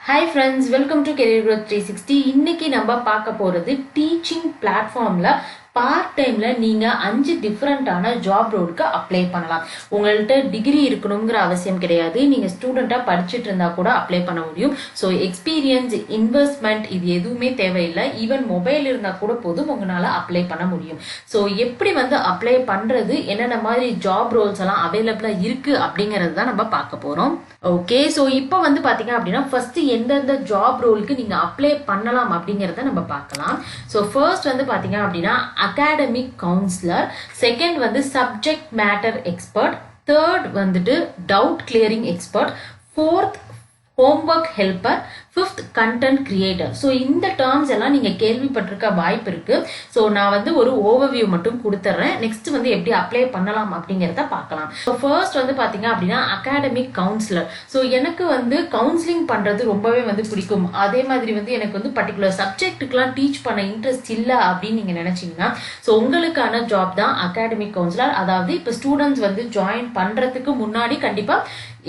Hi friends, welcome to Career Growth 360. இன்னைக்கு நம்ம பார்க்க போறது டீச்சிங் பிளாட்ஃபார்ம்ல பார்ட் டைம்ல நீங்க 5 டிஃபரெண்டான ஜாப் ரோலுக்கு அப்ளை பண்ணலாம். உங்கள்கிட்ட டிகிரி இருக்கணுங்கிற அவசியம் கிடையாது. நீங்க ஸ்டூடெண்டா படிச்சுட்டு இருந்தா கூட அப்ளை பண்ண முடியும். ஸோ எக்ஸ்பீரியன்ஸ், இன்வெஸ்ட்மெண்ட் இது எதுவுமே தேவையில்லை. ஈவன் மொபைல் இருந்தா கூட போதும் உங்களால அப்ளை பண்ண முடியும். ஸோ எப்படி அப்ளை பண்றது, என்னென்ன மாதிரி ஜாப் ரோல்ஸ் எல்லாம் அவைலபிளா இருக்கு அப்படிங்கறது தான் நம்ம பார்க்க போறோம். ஓகே, ஸோ இப்போ பாத்தீங்க அப்படின்னா ஃபர்ஸ்ட் எந்தெந்த ஜாப் ரோலுக்கு நீங்க அப்ளை பண்ணலாம் அப்படிங்கறத நம்ம பார்க்கலாம். ஸோ ஃபர்ஸ்ட் பாத்தீங்க அப்படின்னா academic councillor, second subject matter expert, third doubt clearing expert, fourth homework helper, fifth content creator. So இந்த டேர்ம்ஸ் எல்லாம் நீங்க கேள்விப்பட்டிருக்க வாய்ப்பு இருக்கு. ஸோ நான் ஒரு ஓவர்வியூ மட்டும் கொடுத்துட்றேன். நெக்ஸ்ட் எப்படி அப்ளை பண்ணலாம் அப்படிங்கிறத பார்க்கலாம். ஸோ ஃபர்ஸ்ட் பாத்தீங்க அப்படின்னா அகாடமிக் கவுன்சிலர். ஸோ எனக்கு கவுன்சிலிங் பண்றது ரொம்பவே பிடிக்கும். அதே மாதிரி எனக்கு பர்டிகுலர் சப்ஜெக்ட்டுக்கெல்லாம் டீச் பண்ண இன்ட்ரெஸ்ட் இல்லை அப்படின்னு நீங்க நினைச்சீங்கன்னா ஸோ உங்களுக்கான ஜாப் தான் அகாடமிக் கவுன்சிலர். அதாவது இப்போ ஸ்டூடெண்ட்ஸ் ஜாயின் பண்றதுக்கு முன்னாடி கண்டிப்பா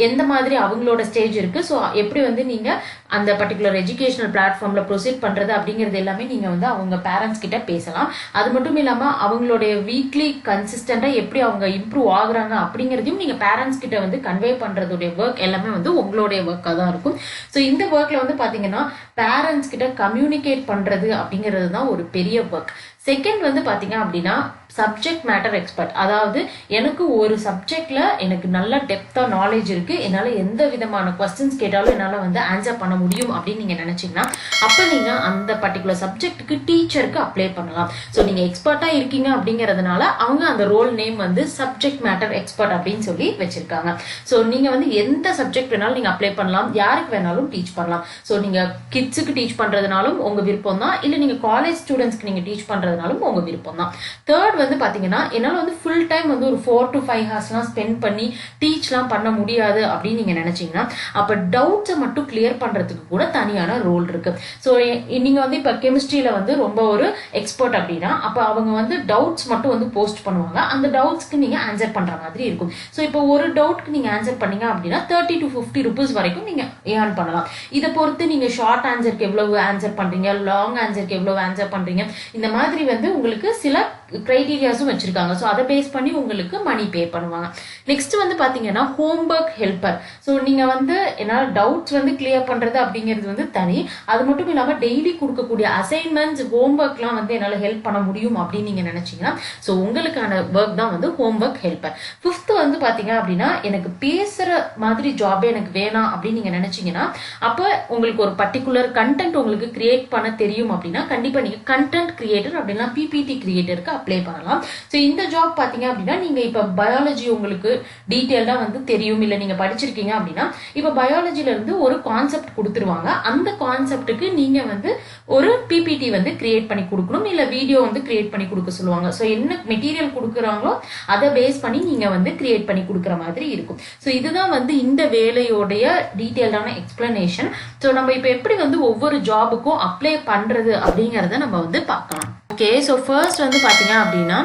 எந்த மாதிரி அவங்களோட ஸ்டேஜ் இருக்கு, ஸோ எப்படி நீங்க அந்த பர்டிகுலர் எஜுகேஷனல் பிளாட்ஃபார்ம்ல ப்ரொசீட் பண்றது அப்படிங்கிறது எல்லாமே நீங்க அவங்க பேரண்ட்ஸ் கிட்ட பேசலாம். அது மட்டும் இல்லாம அவங்களுடைய வீக்லி கன்சிஸ்டண்டா எப்படி அவங்க இம்ப்ரூவ் ஆகுறாங்க அப்படிங்கிறதையும் நீங்க பேரண்ட்ஸ் கிட்ட கன்வே பண்றதுடைய ஒர்க் எல்லாமே உங்களுடைய ஒர்க்கா தான் இருக்கும். ஸோ இந்த ஒர்க்ல பாத்தீங்கன்னா பேரண்ட்ஸ் கிட்ட கம்யூனிகேட் பண்றது அப்படிங்கிறது தான் ஒரு பெரிய ஒர்க். செகண்ட் பாத்தீங்க அப்படின்னா சப்ஜெக்ட் மேட்டர் எக்ஸ்பர்ட். அதாவது எனக்கு ஒரு சப்ஜெக்ட்ல எனக்கு நல்ல டெப்தா நாலேஜ் இருக்கு, என்னால எந்த விதமான கொஸ்டின்ஸ் கேட்டாலும் என்னால ஆன்சர் பண்ண முடியும் அப்படின்னு நீங்க நினைச்சீங்கன்னா அப்ப நீங்க அந்த பர்டிகுலர் சப்ஜெக்ட்டுக்கு டீச்சருக்கு அப்ளை பண்ணலாம். ஸோ நீங்க எக்ஸ்பர்ட்டா இருக்கீங்க அப்படிங்கறதுனால அவங்க அந்த role name subject matter expert அப்படின்னு சொல்லி வச்சிருக்காங்க. ஸோ நீங்க எந்த சப்ஜெக்ட் வேணாலும் நீங்க அப்ளை பண்ணலாம், யாருக்கு வேணாலும் டீச் பண்ணலாம். ஸோ நீங்க கிட்ஸுக்கு டீச் பண்றதுனாலும் உங்க விருப்பம் தான், இல்ல நீங்க காலேஜ் ஸ்டூடெண்ட்ஸ்க்கு நீங்க டீச் பண்றதுனாலும் உங்க விருப்பம் தான். தேர்ட் பாத்தீங்கன்னா என்னால ஃபுல் டைம் ஒரு 4 to 5 hours ஸ்பெண்ட் பண்ணி டீச்லாம் பண்ண முடியாது அப்படின்னு நீங்க நினைச்சீங்கன்னா அப்ப டவுட்ஸை மட்டும் கிளியர் பண்றதுக்கு கூட தனியான ரோல் இருக்கு. ஸோ நீங்க இப்ப கெமிஸ்ட்ரியில ரொம்ப ஒரு எக்ஸ்பர்ட் அப்படின்னா அப்ப அவங்க டவுட்ஸ் மட்டும் போஸ்ட் பண்ணுவாங்க. அந்த டவுட்ஸ்க்கு நீங்க ஆன்சர் பண்ற மாதிரி இருக்கும். ஸோ இப்போ ஒரு டவுட்க்கு நீங்க ஆன்சர் பண்ணீங்க அப்படின்னா 30 to 50 rupees வரைக்கும் நீங்க ஏர்ன் பண்ணலாம். இதை பொறுத்து நீங்க ஷார்ட் ஆன்சருக்கு எவ்வளவு ஆன்சர் பண்றீங்க, லாங் ஆன்சருக்கு எவ்வளவு ஆன்சர் பண்றீங்க, இந்த மாதிரி உங்களுக்கு சில கிரைட்டீரியாஸும் வச்சிருக்காங்க. ஸோ அதை பேஸ் பண்ணி உங்களுக்கு மணி பே பண்ணுவாங்க. நெக்ஸ்ட் பாத்தீங்கன்னா ஹோம்ஒர்க் ஹெல்பர். ஸோ நீங்க என்னால டவுட்ஸ் கிளியர் பண்றது அப்படிங்கிறது தனி. அது மட்டும் இல்லாம டெய்லி கொடுக்கக்கூடிய அசைன்மெண்ட்ஸ், ஹோம்ஒர்க்லாம் என்னால ஹெல்ப் பண்ண முடியும் அப்படின்னு நீங்க நினைச்சீங்கன்னா ஸோ உங்களுக்கான ஒர்க் தான் ஹோம்ஒர்க் ஹெல்பர். ஃபிஃப்த் பாத்தீங்க அப்படின்னா எனக்கு பேசுற மாதிரி ஜாபே எனக்கு வேணாம் அப்படின்னு நீங்க நினைச்சீங்கன்னா அப்ப உங்களுக்கு ஒரு பர்டிகுலர் கண்டென்ட் உங்களுக்கு கிரியேட் பண்ண தெரியும் அப்படின்னா கண்டிப்பா நீங்க கண்டென்ட் கிரியேட்டர் அப்படின்னா பிபிடி கிரியேட்டருக்கு அப்ளை பண்ணலாம். ஸோ இந்த ஜாப் பாத்தீங்க அப்படின்னா நீங்க இப்ப பயாலஜி உங்களுக்கு டீட்டெயில்டா தெரியும், இல்ல நீங்க படிச்சிருக்கீங்க அப்படின்னா இப்ப பயாலஜில இருந்து ஒரு கான்செப்ட் கொடுத்துருவாங்க. அந்த கான்செப்டுக்கு நீங்க ஒரு பிபிடி கிரியேட் பண்ணி கொடுக்கணும், இல்ல வீடியோ கிரியேட் பண்ணி கொடுக்க சொல்லுவாங்க. ஸோ என்ன மெட்டீரியல் கொடுக்குறாங்களோ அதை பேஸ் பண்ணி நீங்க கிரியேட் பண்ணி கொடுக்குற மாதிரி இருக்கும். ஸோ இதுதான் இந்த வேலையோடைய டீட்டெயில்டான எக்ஸ்பிளனேஷன். ஸோ நம்ம இப்ப எப்படி ஒவ்வொரு ஜாபுக்கும் அப்ளை பண்றது அப்படிங்கறத நம்ம பார்க்கலாம். ஓகே, ஸோ ஃபர்ஸ்ட் பாத்தீங்க அப்படின்னா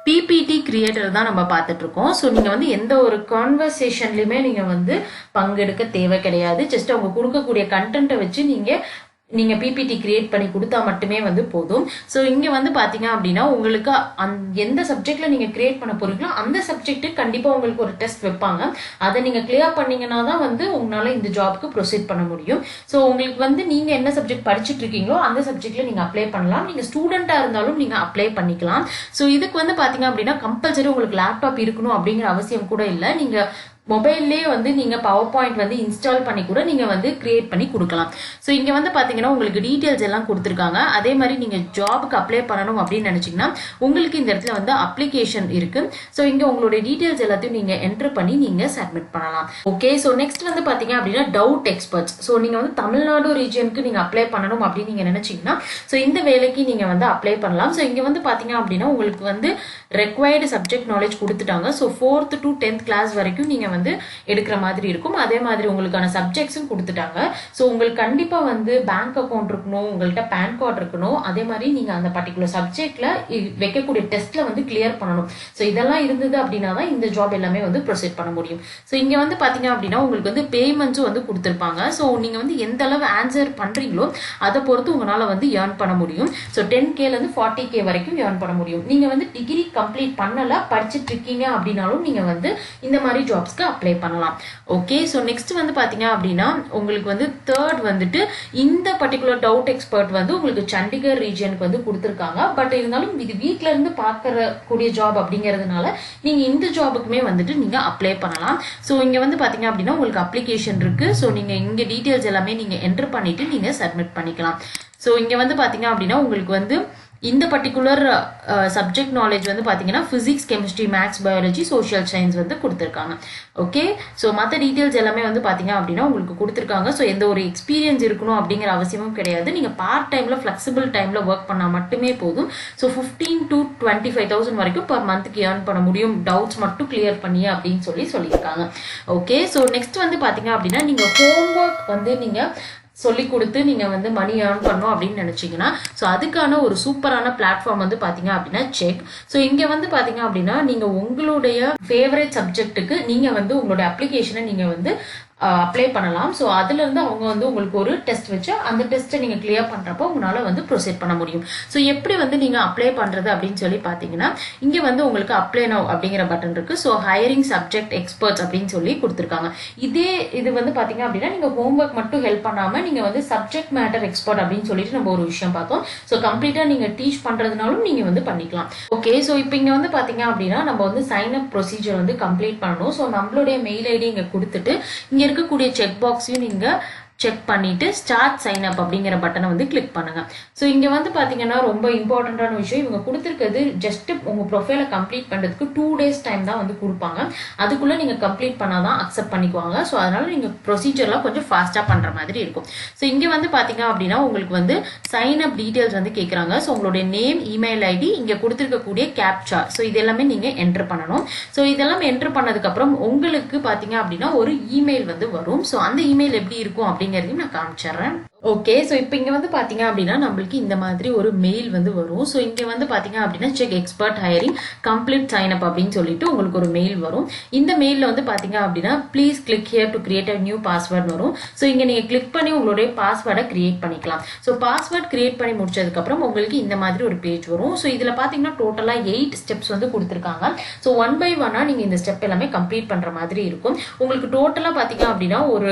பிபிடி கிரியேட்டர் தான் நம்ம பார்த்துட்டு இருக்கோம். ஸோ நீங்க எந்த ஒரு கான்வர்சேஷன்லயுமே நீங்க பங்கெடுக்க தேவை கிடையாது. ஜஸ்ட் அவங்க கொடுக்கக்கூடிய கண்டென்ட்டை வச்சு நீங்க பிபிடி கிரியேட் பண்ணி கொடுத்தா மட்டுமே போதும். ஸோ இங்க பாத்தீங்க அப்படின்னா உங்களுக்கு எந்த சப்ஜெக்ட்ல நீங்க கிரியேட் பண்ண போறீங்களோ அந்த சப்ஜெக்ட் கண்டிப்பா உங்களுக்கு ஒரு டெஸ்ட் வைப்பாங்க. அதை நீங்க கிளியர் பண்ணீங்கன்னா தான் உங்களால இந்த ஜாப்க்கு ப்ரொசீட் பண்ண முடியும். ஸோ உங்களுக்கு நீங்க என்ன சப்ஜெக்ட் படிச்சுட்டு இருக்கீங்களோ அந்த சப்ஜெக்ட்ல நீங்க அப்ளை பண்ணலாம். நீங்க ஸ்டூடெண்டா இருந்தாலும் நீங்க அப்ளை பண்ணிக்கலாம். ஸோ இதுக்கு பாத்தீங்க அப்படின்னா கம்பல்சரி உங்களுக்கு லேப்டாப் இருக்கணும் அப்படிங்கிற அவசியம் கூட இல்லை. நீங்க மொபைல்லே நீங்க பவர் பாயிண்ட் இன்ஸ்டால் பண்ணி கூட நீங்க கிரியேட் பண்ணி கொடுக்கலாம். ஸோ இங்க பாத்தீங்கன்னா உங்களுக்கு டீடைல்ஸ் எல்லாம் கொடுத்துருக்காங்க. அதே மாதிரி நீங்க ஜாபுக்கு அப்ளை பண்ணணும் அப்படின்னு நினைச்சீங்கன்னா உங்களுக்கு இந்த இடத்துல அப்ளிகேஷன் இருக்கு. ஸோ இங்க உங்களுடைய டீடைல்ஸ் எல்லாத்தையும் நீங்க என்டர் பண்ணி நீங்க சப்மிட் பண்ணலாம். ஓகே, ஸோ நெக்ஸ்ட் பாத்தீங்க அப்படின்னா டவுட் எக்ஸ்பர்ட்ஸ். ஸோ நீங்க தமிழ்நாடு ரீஜனுக்கு நீங்க அப்ளை பண்ணணும் அப்படின்னு நீங்க நினைச்சீங்கன்னா ஸோ இந்த வேலைக்கு நீங்க அப்ளை பண்ணலாம். ஸோ இங்க பாத்தீங்க அப்படின்னா உங்களுக்கு ரெக்வயர்டு சப்ஜெக்ட் நாலேஜ் கொடுத்துட்டாங்க. So 4th to 10th class வரைக்கும் நீங்க வந்து எடுக்கிற மாதிரி இருக்கும். அதே மாதிரி உங்களுக்கான சப்ஜெக்ட்ஸும் கொடுத்துட்டாங்க. ஸோ உங்களுக்கு கண்டிப்பா வந்து பேங்க் அக்கௌண்ட் இருக்கணும், உங்கள்கிட்ட பேன் கார்டு இருக்கணும். அதே மாதிரி நீங்க அந்த பர்டிகுலர் சப்ஜெக்ட்ல வைக்கக்கூடிய டெஸ்ட்ல வந்து கிளியர் பண்ணணும். ஸோ இதெல்லாம் இருந்தது அப்படின்னா தான் இந்த ஜாப் எல்லாமே வந்து ப்ரொசீட் பண்ண முடியும். ஸோ இங்க வந்து பாத்தீங்க அப்படின்னா உங்களுக்கு வந்து பேமெண்ட்ஸும் வந்து கொடுத்துருப்பாங்க. ஸோ நீங்க வந்து எந்த அளவு ஆன்சர் பண்றீங்களோ அதை பொறுத்து உங்களால வந்து ஏர்ன் பண்ண முடியும். ஸோ 10Kல இருந்து 40K வரைக்கும் ஏர்ன் பண்ண முடியும். நீங்க வந்து டிகிரி கம்ப்ளீட் பண்ணல, படிச்சுட்டு இருக்கீங்க அப்படின்னாலும் நீங்க வந்து இந்த மாதிரி ஜாப்ஸ்க்கு அப்ளை பண்ணலாம். ஓகே, ஸோ நெக்ஸ்ட் வந்து பாத்தீங்க அப்படின்னா உங்களுக்கு வந்து தேர்ட் வந்துட்டு இந்த பர்டிகுலர் டவுட் எக்ஸ்பர்ட் வந்து உங்களுக்கு சண்டிகர் ரீஜனுக்கு வந்து கொடுத்துருக்காங்க. பட் இருந்தாலும் இது வீட்ல இருந்து பார்க்கற கூடிய ஜாப் அப்படிங்கிறதுனால நீங்க இந்த ஜாபுக்குமே வந்துட்டு நீங்க அப்ளை பண்ணலாம். ஸோ இங்க வந்து பாத்தீங்க அப்படின்னா உங்களுக்கு அப்ளிகேஷன் இருக்கு. ஸோ நீங்க இங்க டீடைல்ஸ் எல்லாமே நீங்க என்டர் பண்ணிட்டு நீங்க சப்மிட் பண்ணிக்கலாம். ஸோ இங்க வந்து பாத்தீங்க அப்படின்னா உங்களுக்கு வந்து இந்த பர்டிகுலர் சப்ஜெக்ட் நாலேஜ் வந்து பாத்தீங்கன்னா physics, chemistry, maths, biology, social science வந்து கொடுத்துருக்காங்க. ஓகே, ஸோ மற்ற டீட்டெயில்ஸ் எல்லாமே வந்து பாத்தீங்க அப்படின்னா உங்களுக்கு கொடுத்துருக்காங்க. ஸோ எந்த ஒரு எக்ஸ்பீரியன்ஸ் இருக்கணும் அப்படிங்கிற அவசியமும் கிடையாது. நீங்க பார்ட் டைம்ல ஃபிளெக்சிபிள் டைம்ல ஒர்க் பண்ணா மட்டுமே போதும். ஸோ 15 to 25,000 வரைக்கும் பர் மந்த்க்கு ஏர்ன் பண்ண முடியும், டவுட்ஸ் மட்டும் கிளியர் பண்ணி அப்படின்னு சொல்லியிருக்காங்க. ஓகே, ஸோ நெக்ஸ்ட் வந்து பாத்தீங்க அப்படின்னா நீங்க ஹோம்ஒர்க் வந்து நீங்க சொல்லி கொடுத்து நீங்க வந்து மணி ஏர்ன் பண்ணணும் அப்படின்னு நினைச்சீங்கன்னா ஸோ அதுக்கான ஒரு சூப்பரான பிளாட்ஃபார்ம் வந்து பாத்தீங்க அப்படின்னா செக். ஸோ இங்க வந்து பாத்தீங்க அப்படின்னா நீங்க உங்களுடைய ஃபேவரட் சப்ஜெக்ட்டுக்கு நீங்க வந்து உங்களுடைய அப்ளிகேஷனை நீங்க வந்து அப்ளை பண்ணலாம். ஸோ அதுல இருந்து அவங்க வந்து உங்களுக்கு ஒரு டெஸ்ட் வச்சு அந்த டெஸ்ட்டை நீங்க கிளியர் பண்றப்போ உங்களால வந்து ப்ரொசீட் பண்ண முடியும். ஸோ எப்படி வந்து நீங்க அப்ளை பண்றது அப்படின்னு சொல்லி பாத்தீங்கன்னா இங்க வந்து உங்களுக்கு அப்ளை நவ் அப்படிங்கிற பட்டன் இருக்கு. ஸோ ஹையரிங் சப்ஜெக்ட் எக்ஸ்பர்ட்ஸ் அப்படின்னு சொல்லி கொடுத்துருக்காங்க. இது வந்து பாத்தீங்க அப்படின்னா நீங்க ஹோம்ஒர்க் மட்டும் ஹெல்ப் பண்ணாம நீங்க வந்து சப்ஜெக்ட் மேட்டர் எக்ஸ்பர்ட் அப்படின்னு சொல்லிட்டு நம்ம ஒரு விஷயம் பார்த்தோம். ஸோ கம்ப்ளீட்டா நீங்க டீச் பண்றதுனாலும் நீங்க வந்து பண்ணிக்கலாம். ஓகே, ஸோ இப்போ இங்க வந்து பாத்தீங்க அப்படின்னா நம்ம வந்து சைன் அப் ப்ரொசீஜர் வந்து கம்ப்ளீட் பண்ணணும். ஸோ நம்மளுடைய மெயில் ஐடி இங்க கொடுத்துட்டு இங்க இருக்கக்கூடிய செக் பாக்ஸையும் நீங்க செக் பண்ணிட்டு ஸ்டார்ட் சைன் அப் அப்படிங்கிற பட்டனை வந்து கிளிக் பண்ணுங்க. ஸோ இங்க வந்து பாத்தீங்கன்னா ரொம்ப இம்பார்ட்டன்டான விஷயம், இவங்க கொடுத்துருக்கிறது ஜஸ்ட் உங்க ப்ரொஃபைலை கம்ப்ளீட் பண்றதுக்கு 2 days டைம் தான் வந்து கொடுப்பாங்க. அதுக்குள்ள நீங்க கம்ப்ளீட் பண்ணாதான் அக்செப்ட் பண்ணிக்குவாங்க. ஸோ அதனால நீங்க ப்ரொசீஜர்லாம் கொஞ்சம் ஃபாஸ்டா பண்ற மாதிரி இருக்கும். ஸோ இங்க வந்து பாத்தீங்க அப்படின்னா உங்களுக்கு வந்து சைன் அப் டீடைல்ஸ் வந்து கேட்கறாங்க. ஸோ உங்களுடைய நேம், இமெயில் ஐடி, இங்க கொடுத்துருக்கக்கூடிய கேப்சா, ஸோ இது எல்லாமே நீங்க என்டர் பண்ணணும். ஸோ இதெல்லாம் என்டர் பண்ணதுக்கு அப்புறம் உங்களுக்கு பாத்தீங்க அப்படின்னா ஒரு இமெயில் வந்து வரும். ஸோ அந்த இமெயில் எப்படி இருக்கும் அப்படிங்கிறதையும் நான் காமிச்சிடுறேன். ஓகே, ஸோ இப்போ இங்க வந்து பாத்தீங்க அப்படின்னா நம்மளுக்கு இந்த மாதிரி ஒரு மெயில் வந்து வரும். ஸோ இங்க வந்து பாத்தீங்க அப்படின்னா check expert hiring complete sign up அப்படின்னு சொல்லிட்டு உங்களுக்கு ஒரு மெயில் வரும். இந்த மெயில்ல வந்து பாத்தீங்க அப்படின்னா please click here to create a new password வரும். ஸோ இங்க நீங்க கிளிக் பண்ணி உங்களுடைய பாஸ்வேர்டை கிரியேட் பண்ணிக்கலாம். ஸோ பாஸ்வேர்ட் கிரியேட் பண்ணி முடிச்சதுக்கு அப்புறம் உங்களுக்கு இந்த மாதிரி ஒரு பேஜ் வரும். ஸோ இதுல பாத்தீங்கன்னா டோட்டலா 8 ஸ்டெப்ஸ் வந்து கொடுத்துருக்காங்க. ஸோ 1 by 1 நீங்க இந்த ஸ்டெப் எல்லாமே கம்ப்ளீட் பண்ற மாதிரி இருக்கும். உங்களுக்கு டோட்டலா பாத்தீங்க அப்படின்னா ஒரு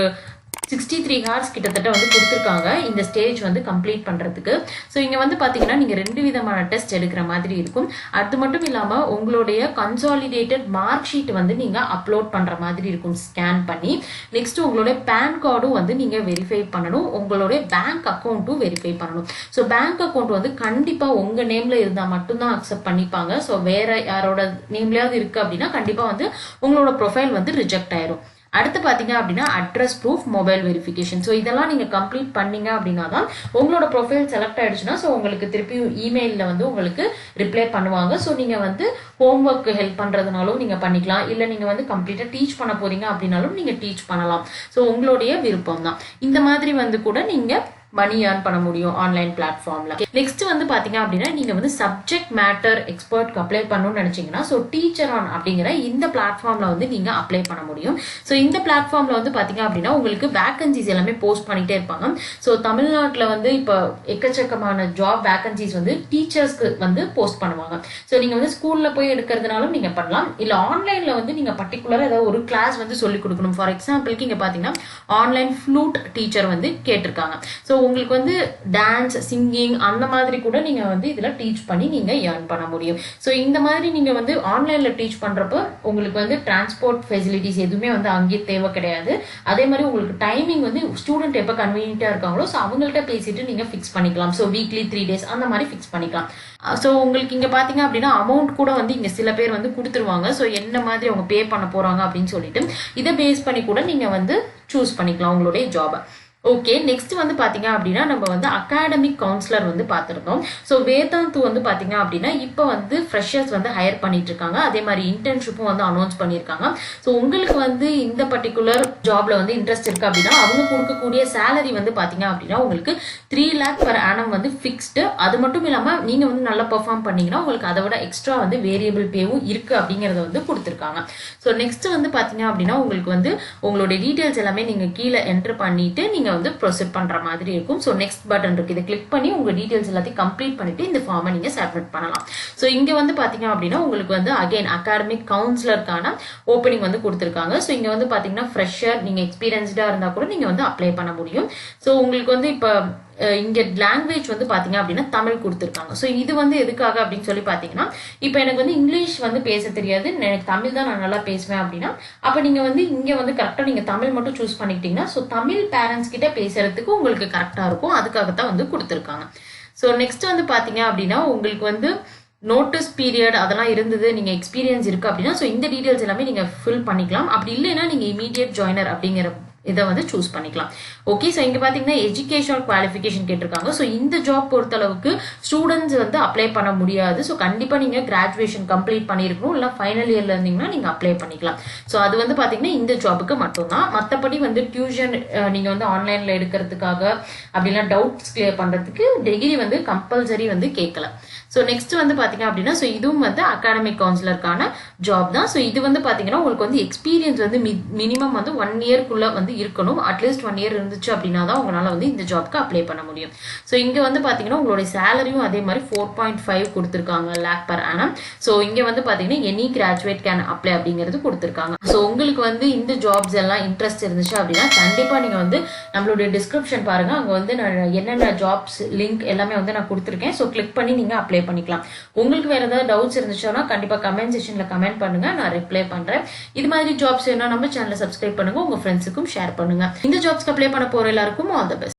63 hours கிட்டத்தட்ட வந்து கொடுத்துருக்காங்க இந்த ஸ்டேஜ் வந்து கம்ப்ளீட் பண்றதுக்கு. ஸோ இங்க வந்து பாத்தீங்கன்னா நீங்க 2 விதமான டெஸ்ட் எடுக்கிற மாதிரி இருக்கும். அது மட்டும் இல்லாம உங்களுடைய கன்சாலிடேட்டட் மார்க் ஷீட் வந்து நீங்க அப்லோட் பண்ற மாதிரி இருக்கும் ஸ்கேன் பண்ணி. நெக்ஸ்ட் உங்களுடைய பேன் கார்டும் வந்து நீங்க வெரிஃபை பண்ணணும், உங்களுடைய பேங்க் அக்கௌண்ட்டும் வெரிஃபை பண்ணணும். ஸோ பேங்க் அக்கௌண்ட் வந்து கண்டிப்பா உங்க நேம்ல இருந்தா மட்டும்தான் அக்செப்ட் பண்ணிப்பாங்க. ஸோ வேற யாரோட நேம்லயாவது இருக்கு அப்படின்னா கண்டிப்பா வந்து உங்களோட ப்ரொஃபைல் வந்து ரிஜெக்ட் ஆயிரும். அடுத்து பாத்தீங்க அப்படின்னா address proof, mobile verification. So இதெல்லாம் நீங்க கம்ப்ளீட் பண்ணீங்க அப்படின்னா தான் உங்களோட ப்ரொஃபைல் செலக்ட் ஆயிடுச்சுன்னா ஸோ உங்களுக்கு திருப்பி இமெயிலில் வந்து உங்களுக்கு ரிப்ளை பண்ணுவாங்க. ஸோ நீங்க வந்து ஹோம்ஒர்க் ஹெல்ப் பண்றதுனாலும் நீங்க பண்ணிக்கலாம், இல்லை நீங்க வந்து கம்ப்ளீட்டா டீச் பண்ண போறீங்க அப்படின்னாலும் நீங்க டீச் பண்ணலாம். ஸோ உங்களுடைய விருப்பம் தான். இந்த மாதிரி வந்து கூட நீங்க மணி ஏர்ன் பண்ண முடியும் ஆன்லைன் பிளாட்ஃபார்ம்ல. நெக்ஸ்ட் வந்து பாத்தீங்க அப்படின்னா நீங்க வந்து சப்ஜெக்ட் மேட்டர் எக்ஸ்பர்ட்க்கு அப்ளை பண்ணணும்னு நினைச்சீங்கன்னா ஸோ டீச்சர் ஆன் அப்படிங்கிற இந்த பிளாட்ஃபார்ம்ல வந்து நீங்க அப்ளை பண்ண முடியும். ஸோ இந்த பிளாட்ஃபார்ம்ல வந்து பாத்தீங்க அப்படின்னா உங்களுக்கு வேகன்சிஸ் எல்லாமே போஸ்ட் பண்ணிட்டே இருப்பாங்க. ஸோ தமிழ்நாட்டில் வந்து இப்போ எக்கச்சக்கமான ஜாப் வேகன்சிஸ் வந்து டீச்சர்ஸ்க்கு வந்து போஸ்ட் பண்ணுவாங்க. ஸோ நீங்க வந்து ஸ்கூல்ல போய் எடுக்கிறதுனாலும் நீங்க பண்ணலாம், இல்ல ஆன்லைன்ல வந்து நீங்க பர்டிகுலரா ஏதாவது ஒரு கிளாஸ் வந்து சொல்லி கொடுக்கணும். ஃபார் எக்ஸாம்பிளுக்கு இங்க பாத்தீங்கன்னா ஆன்லைன் ஃப்ளூட் டீச்சர் வந்து கேட்டிருக்காங்க. ஸோ உங்களுக்கு வந்து டான்ஸ், சிங்கிங் அந்த மாதிரி கூட நீங்க வந்து இதுல டீச் பண்ணி நீங்க ஏர்ன் பண்ண முடியும். ஸோ இந்த மாதிரி நீங்க வந்து ஆன்லைன்ல டீச் பண்றப்போ உங்களுக்கு வந்து டிரான்ஸ்போர்ட் ஃபெசிலிட்டிஸ் எதுவுமே வந்து அங்கேயே தேவை கிடையாது. அதே மாதிரி உங்களுக்கு டைமிங் வந்து ஸ்டூடெண்ட் எப்போ கன்வீனியன்ட்டா இருக்காங்களோ ஸோ அவங்கள்ட்ட பேசிட்டு நீங்க ஃபிக்ஸ் பண்ணிக்கலாம். ஸோ வீக்லி 3 days அந்த மாதிரி ஃபிக்ஸ் பண்ணிக்கலாம். ஸோ உங்களுக்கு இங்க பாத்தீங்க அப்படின்னா அமௌண்ட் கூட வந்து இங்க சில பேர் வந்து கொடுத்துருவாங்க. ஸோ என்ன மாதிரி அவங்க பே பண்ண போறாங்க அப்படின்னு சொல்லிட்டு இதை பேஸ் பண்ணி கூட நீங்க வந்து சூஸ் பண்ணிக்கலாம் உங்களுடைய ஜாபை. ஓகே, நெக்ஸ்ட் வந்து பாத்தீங்க அப்படின்னா நம்ம வந்து அகாடமிக் கவுன்சிலர் வந்து பார்த்துருந்தோம். ஸோ வேதாந்து வந்து பாத்தீங்க அப்படின்னா இப்போ வந்து ஃப்ரெஷர்ஸ் வந்து ஹையர் பண்ணிட்டு இருக்காங்க. அதே மாதிரி இன்டர்ன்ஷிப்பும் வந்து அனௌன்ஸ் பண்ணியிருக்காங்க. ஸோ உங்களுக்கு வந்து இந்த பர்டிகுலர் ஜாப்ல வந்து இன்ட்ரெஸ்ட் இருக்கு அப்படின்னா அவங்க கொடுக்கக்கூடிய சேலரி வந்து பாத்தீங்க அப்படின்னா உங்களுக்கு 3 lakh per annum வந்து ஃபிக்ஸ்டு. அது மட்டும் இல்லாம நீங்க வந்து நல்லா பெர்ஃபார்ம் பண்ணீங்கன்னா உங்களுக்கு அதை விட எக்ஸ்ட்ரா வந்து வேரியபிள் பேவும் இருக்கு அப்படிங்கறத வந்து கொடுத்துருக்காங்க. ஸோ நெக்ஸ்ட் வந்து பாத்தீங்க அப்படின்னா உங்களுக்கு வந்து உங்களுடைய டீடைல்ஸ் எல்லாமே நீங்க கீழே என்டர் பண்ணிட்டு நீங்க வந்து ப்ரொசீட் பண்ற மாதிரி இருக்கும். ஸோ நெக்ஸ்ட் பட்டன் இருக்கு, இதை கிளிக் பண்ணி உங்க டீடைல்ஸ் எல்லாத்தையும் கம்ப்ளீட் பண்ணிட்டு இந்த ஃபார்மை நீங்க சப்மிட் பண்ணலாம். ஸோ இங்க வந்து பாத்தீங்க அப்படின்னா உங்களுக்கு வந்து அகைன் அகாடமிக் கவுன்சிலருக்கான ஓப்பனிங் வந்து கொடுத்துருக்காங்க. ஸோ இங்க வந்து பாத்தீங்கன்னா ஃப்ரெஷர், நீங்க எக்ஸ்பீரியன்ஸ்டா இருந்தா கூட நீங்க வந்து அப்ளை பண்ண முடியும். ஸோ உங்களுக்கு வந்து இப்ப இங்க லாங்குவேஜ் வந்து பாத்தீங்க அப்படின்னா தமிழ் கொடுத்துருக்காங்க. ஸோ இது வந்து எதுக்காக அப்படின்னு சொல்லி பாத்தீங்கன்னா இப்போ எனக்கு வந்து இங்கிலீஷ் வந்து பேச தெரியாது, எனக்கு தமிழ் தான் நான் நல்லா பேசுவேன் அப்படின்னா அப்ப நீங்க வந்து இங்க வந்து கரெக்டா நீங்க தமிழ் மட்டும் சூஸ் பண்ணிக்கிட்டீங்கன்னா ஸோ தமிழ் பேரண்ட்ஸ் கிட்ட பேசுறதுக்கு உங்களுக்கு கரெக்டா இருக்கும். அதுக்காகத்தான் வந்து கொடுத்துருக்காங்க. ஸோ நெக்ஸ்ட் வந்து பாத்தீங்க அப்படின்னா உங்களுக்கு வந்து நோட்டீஸ் பீரியட் அதெல்லாம் இருந்தது, நீங்க எக்ஸ்பீரியன்ஸ் இருக்கு அப்படின்னா ஸோ இந்த டீடைல்ஸ் எல்லாமே நீங்க ஃபில் பண்ணிக்கலாம். அப்படி இல்லைன்னா நீங்க இமீடியட் ஜாயினர் அப்படிங்கிற இதை வந்து சூஸ் பண்ணிக்கலாம். ஓகே, ஸோ இங்க பாத்தீங்கன்னா எஜுகேஷனல் குவாலிஃபிகேஷன் கேட்டிருக்காங்க. ஸோ இந்த ஜாப் பொறுத்த அளவுக்கு ஸ்டூடெண்ட்ஸ் வந்து அப்ளை பண்ண முடியாது. ஸோ கண்டிப்பா நீங்க கிராஜுவேஷன் கம்ப்ளீட் பண்ணிருக்கணும், இல்லை ஃபைனல் இயர்ல இருந்தீங்கன்னா நீங்க அப்ளை பண்ணிக்கலாம். ஸோ அது வந்து பாத்தீங்கன்னா இந்த ஜாபுக்கு மட்டும்தான். மற்றபடி வந்து டியூஷன் நீங்க வந்து ஆன்லைன்ல எடுக்கிறதுக்காக அப்படிலாம் டவுட்ஸ் கிளியர் பண்றதுக்கு டிகிரி வந்து கம்பல்சரி வந்து கேட்கல. ஸோ நெக்ஸ்ட் வந்து பாத்தீங்க அப்படின்னா ஸோ இதுவும் வந்து அகாடமிக் கவுன்சிலருக்கான ஜாப் தான். ஸோ இது வந்து பாத்தீங்கன்னா உங்களுக்கு வந்து எக்ஸ்பீரியன்ஸ் வந்து மினிமம் வந்து 1 இயர்க்குள்ள வந்து இருக்கணும். அட்லீஸ்ட் 1 இயர் இருந்துச்சு அப்படின்னா தான் உங்களால வந்து இந்த ஜாப்க்கு அப்ளை பண்ண முடியும். ஸோ இங்க வந்து பாத்தீங்கன்னா உங்களுடைய சேலரியும் அதே மாதிரி 4.5 கொடுத்துருக்காங்க லேக் பர் ஆனம். ஸோ இங்க வந்து பாத்தீங்கன்னா எனி கிராஜுவேட் கேன் அப்ளை அப்படிங்கிறது கொடுத்துருக்காங்க. ஸோ உங்களுக்கு வந்து இந்த ஜாப்ஸ் எல்லாம் இன்ட்ரெஸ்ட் இருந்துச்சு அப்படின்னா கண்டிப்பா நீங்க வந்து நம்மளுடைய டிஸ்கிரிப்ஷன் பாருங்க, அங்க வந்து நான் என்னென்ன ஜாப்ஸ் லிங்க் எல்லாமே வந்து நான் கொடுத்துருக்கேன். ஸோ கிளிக் பண்ணி நீங்க அப்ளை பண்ணிக்கலாம். உங்களுக்கு வேற ஏதாவது டவுட்ஸ் இருந்துச்சுன்னா கண்டிப்பா கமெண்ட் செக்ஷன்ல கமெண்ட் பண்ணுங்க, நான் ரிப்ளை பண்றேன். இது மாதிரி ஜாப்ஸ் வேணா நம்ம சேனலை சப்ஸ்கிரைப் பண்ணுங்க, உங்க ஃப்ரெண்ட்ஸுக்கும் ஷேர் பண்ணுங்க. இந்த ஜாப்ஸ்க்கு அப்ளை பண்ண போற எல்லாருக்கும் ஆல் தி பெஸ்ட்.